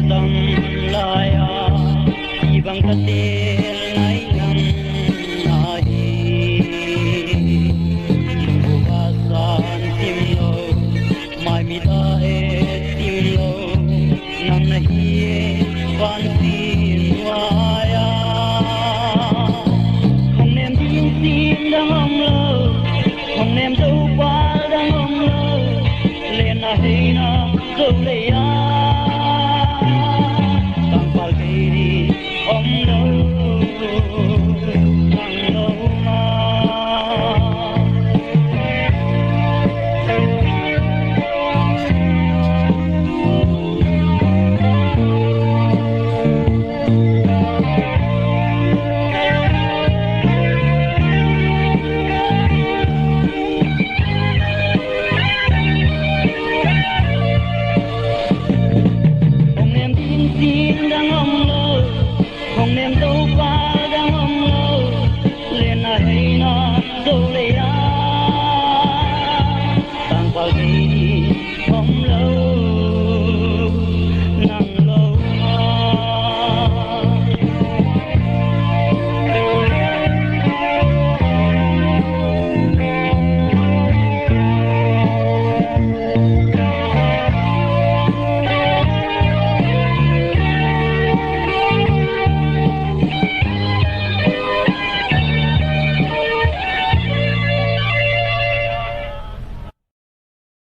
tâm lai à chỉ bằng cách tiền ngày năm ai chùa ba san tim lâu mai mi ta tim lâu nằm na hi van tin hoa ya không nem tin tin đang ôm lâu không nem dấu ba đang ôm lâu lên na hay na dấu lệ ya càng phải đi ôm lâu càng lâu mà tin